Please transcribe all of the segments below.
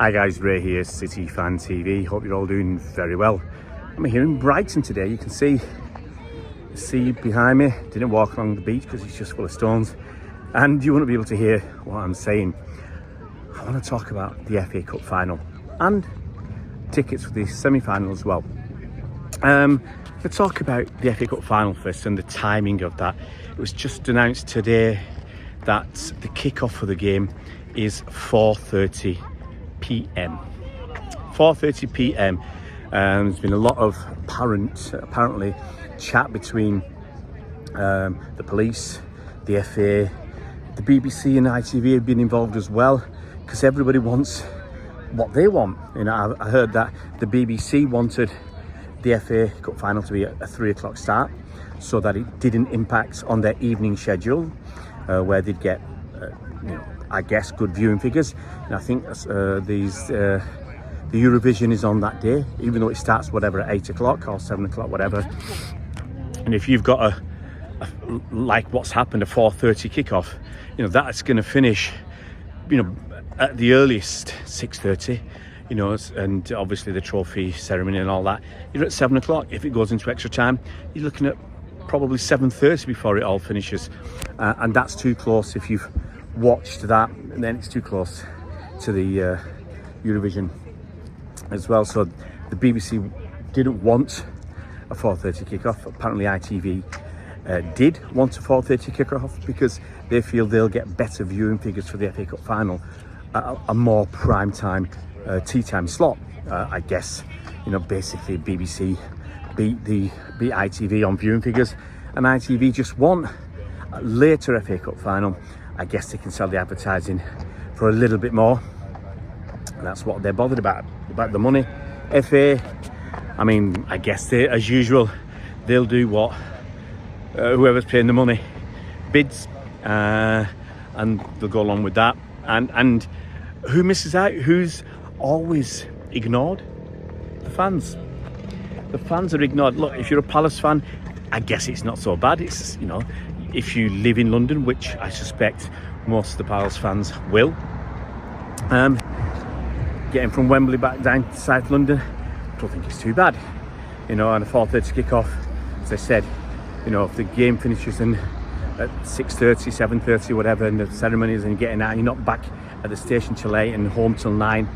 Hi guys, Ray here, City Fan TV. Hope you're all doing very well. I'm here in Brighton today. You can see the sea behind me. Didn't walk along the beach because it's just full of stones. And you won't be able to hear what I'm saying. I want to talk about the FA Cup final and tickets for the semi-final as well. Let's talk about the FA Cup final first and the timing of that. It was just announced today that the kick-off for the game is 4:30 p.m. 4:30 p.m. There's been a lot of apparently chat between the police, the FA, the BBC and ITV have been involved as well, because everybody wants what they want. You know, I heard that the BBC wanted the FA Cup final to be a 3 o'clock start so that it didn't impact on their evening schedule, where they'd get I guess good viewing figures. And I think the Eurovision is on that day, even though it starts whatever at 8 o'clock or 7 o'clock, whatever. And if you've got a like what's happened, a 4:30 kickoff, that's going to finish at the earliest 6:30, and obviously the trophy ceremony and all that, you're at 7 o'clock. If it goes into extra time, you're looking at probably 7:30 before it all finishes, and that's too close. If you've watched that, and then it's too close to the Eurovision as well. So the BBC didn't want a 4:30 kickoff. Apparently ITV did want a 4:30 kickoff because they feel they'll get better viewing figures for the FA Cup final at a more prime time tea time slot. I guess basically BBC beat ITV on viewing figures, and ITV just want a later FA Cup final. I guess they can sell the advertising for a little bit more. And that's what they're bothered about the money. FA, I guess they, as usual, they'll do what whoever's paying the money bids, and they'll go along with that. And who misses out? Who's always ignored? The fans. The fans are ignored. Look, if you're a Palace fan, I guess it's not so bad. It's if you live in London, which I suspect most of the Palace fans will, getting from Wembley back down to South London, I don't think it's too bad. And a 4:30 kickoff, as I said, if the game finishes at 6:30, 7:30, whatever, and the ceremonies, and you're getting out, you're not back at the station till 8 and home till 9.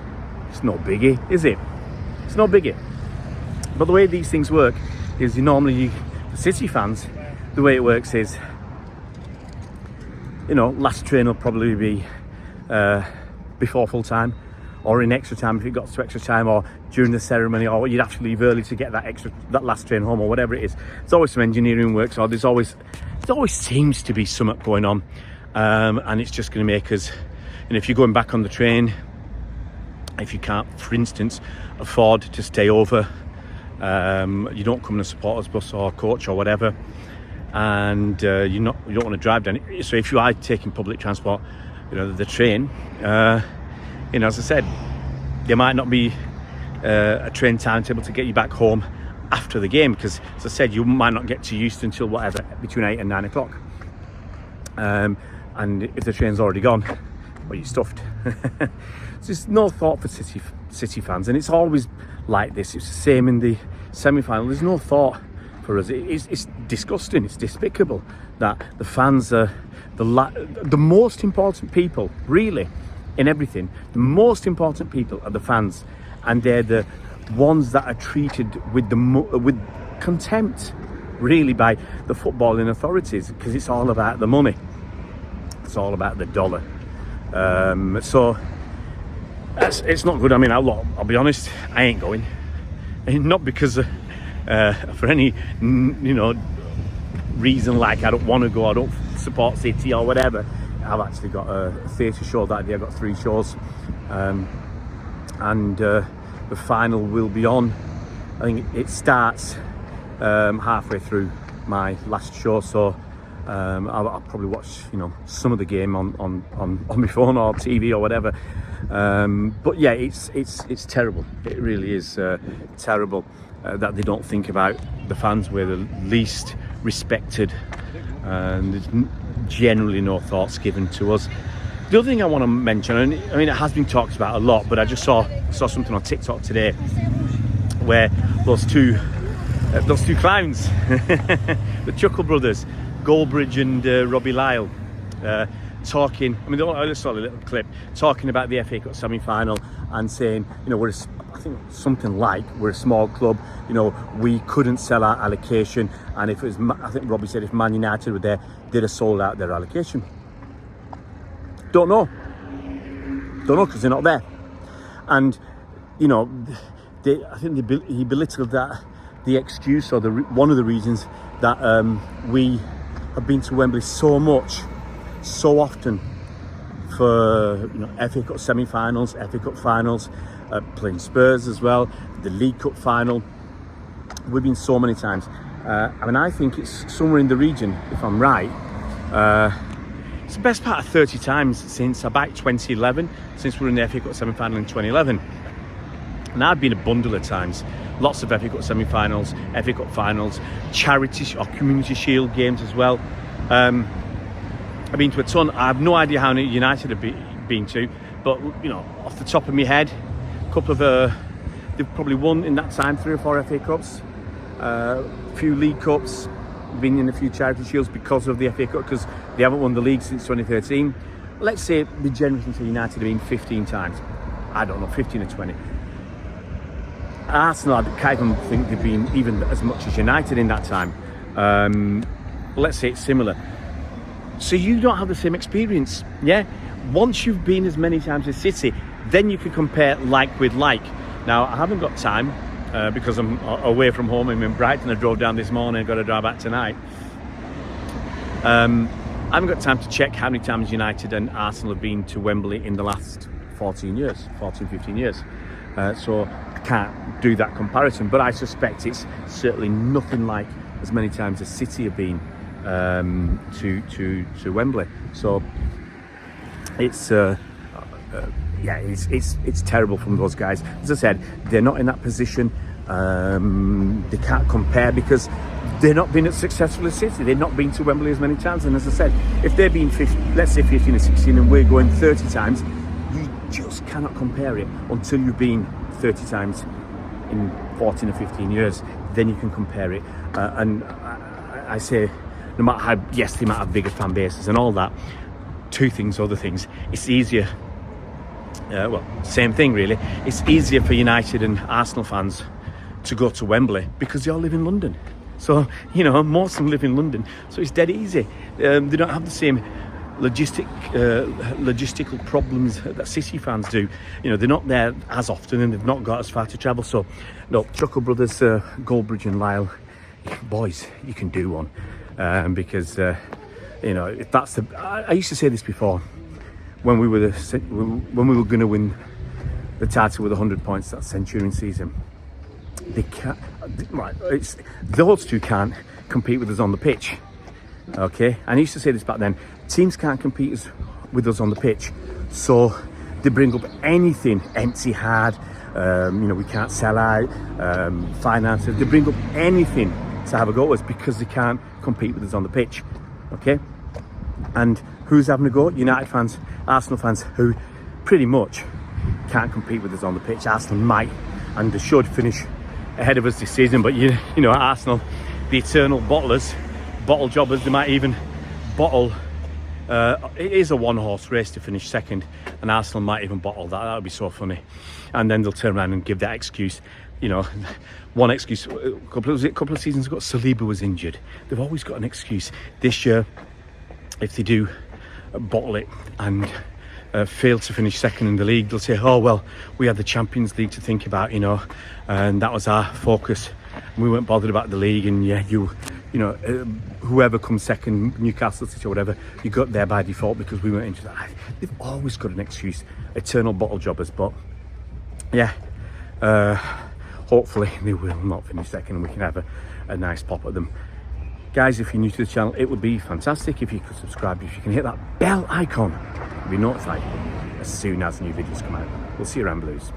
It's no biggie, is it? It's no biggie. But the way these things work is the City fans, the way it works is, last train will probably be before full time, or in extra time if it got to extra time, or during the ceremony, or you'd have to leave early to get that last train home, or whatever it is. There's always some engineering works, or there always seems to be something going on, and it's just going to make us. And if you're going back on the train, if you can't, for instance, afford to stay over, you don't come in a supporters bus or coach or whatever, and you don't want to drive down it. So if you are taking public transport, the train, as I said, there might not be a train timetable to get you back home after the game, because, as I said, you might not get to Euston until whatever, between 8 and 9 o'clock. And if the train's already gone, well, you're stuffed. So there's no thought for City fans, and it's always like this. It's the same in the semi-final. There's no thought for us. It's disgusting. It's despicable that the fans are the most important people, really, in everything. The most important people are the fans, and they're the ones that are treated with contempt, really, by the footballing authorities, because it's all about the money. It's all about the dollar. So it's not good. I'll be honest, I ain't going. And not because for any reason like I don't want to go, I don't support City or whatever. I've actually got a theatre show that day. I've got 3 shows, and the final will be on. I think it starts halfway through my last show, so I'll probably watch some of the game on my phone or TV or whatever. But yeah, it's terrible. It really is terrible that they don't think about the fans. We're the least respected, and there's generally no thoughts given to us. The other thing I want to mention, and I mean it has been talked about a lot, but I just saw something on TikTok today where those two clowns, the Chuckle brothers, Goldbridge and Robbie Lyle, talking. I mean, I just saw a little clip talking about the FA Cup semi-final and saying, you know, I think something like we're a small club. You know, we couldn't sell our allocation, and if it was, I think Robbie said if Man United were there, they'd have sold out their allocation. Don't know because they're not there. And you know, I think he belittled that the excuse or one of the reasons that we have been to Wembley so much, so often for, you know, FA Cup semi-finals, FA Cup finals, playing Spurs as well, the League Cup final. We've been so many times. I mean, I think it's somewhere in the region, if I'm right. It's the best part of 30 times since about 2011, since we were in the FA Cup semi-final in 2011. And I've been a bundle of times. Lots of FA Cup semi-finals, FA Cup finals, charity or community shield games as well. I've been to a ton. I have no idea how many United have been to, but you know, off the top of my head, a couple of they've probably won in that time 3 or 4 FA Cups, a few League Cups, been in a few charity shields because of the FA Cup, because they haven't won the league since 2013. Let's say the generous into United have been 15 times. I don't know, 15 or 20. Arsenal, I can't even think they've been even as much as United in that time. Let's say it's similar. So you don't have the same experience, yeah? Once you've been as many times as City, then you can compare like with like. Now, I haven't got time because I'm away from home. I'm in Brighton. I drove down this morning. I've got to drive back tonight. I haven't got time to check how many times United and Arsenal have been to Wembley in the last 15 years. So I can't do that comparison, but I suspect it's certainly nothing like as many times as City have been to Wembley. So it's it's terrible from those guys. As I said, they're not in that position. They can't compare because they're not been as successful as City. They've not been to Wembley as many times. And as I said, if they've been 15, let's say 15 or 16 and we're going 30 times, you just cannot compare it until you've been 30 times in 14 or 15 years. Then you can compare it. And I say, no matter how, yes, they might have bigger fan bases and all that, other things, it's easier. Well, same thing really. It's easier for United and Arsenal fans to go to Wembley because they all live in London. So, you know, most of them live in London. So it's dead easy. They don't have the same logistical problems that City fans do. You know, they're not there as often and they've not got as far to travel. So, no, Chuckle brothers, Goldbridge and Lyle, boys, you can do one. Because, you know, if that's the... I used to say this before, when we were going to win the title with 100 points that Centurion season. They can't... Right, those two can't compete with us on the pitch. Okay, and I used to say this back then. Teams can't compete with us on the pitch, so they bring up anything empty, hard. You know, we can't sell out, finances. They bring up anything to have a go at us because they can't compete with us on the pitch. Okay, and who's having a go? United fans, Arsenal fans, who pretty much can't compete with us on the pitch. Arsenal might, and they should finish ahead of us this season, but you know, Arsenal, the eternal bottle jobbers, they might even bottle. It is a one-horse race to finish second, and Arsenal might even bottle that. That would be so funny. And then they'll turn around and give that excuse. You know, one excuse. A couple of seasons ago, Saliba was injured. They've always got an excuse. This year, if they do bottle it and fail to finish second in the league, they'll say, "Oh well, we had the Champions League to think about, you know, and that was our focus. We weren't bothered about the league, and yeah, you know, whoever comes second, Newcastle City or whatever, you got there by default because we weren't into that." They've always got an excuse, eternal bottle jobbers. But yeah, hopefully they will not finish second and we can have a nice pop at them. Guys, if you're new to the channel, it would be fantastic if you could subscribe, if you can hit that bell icon, you'll be notified as soon as new videos come out. We'll see you around Blues.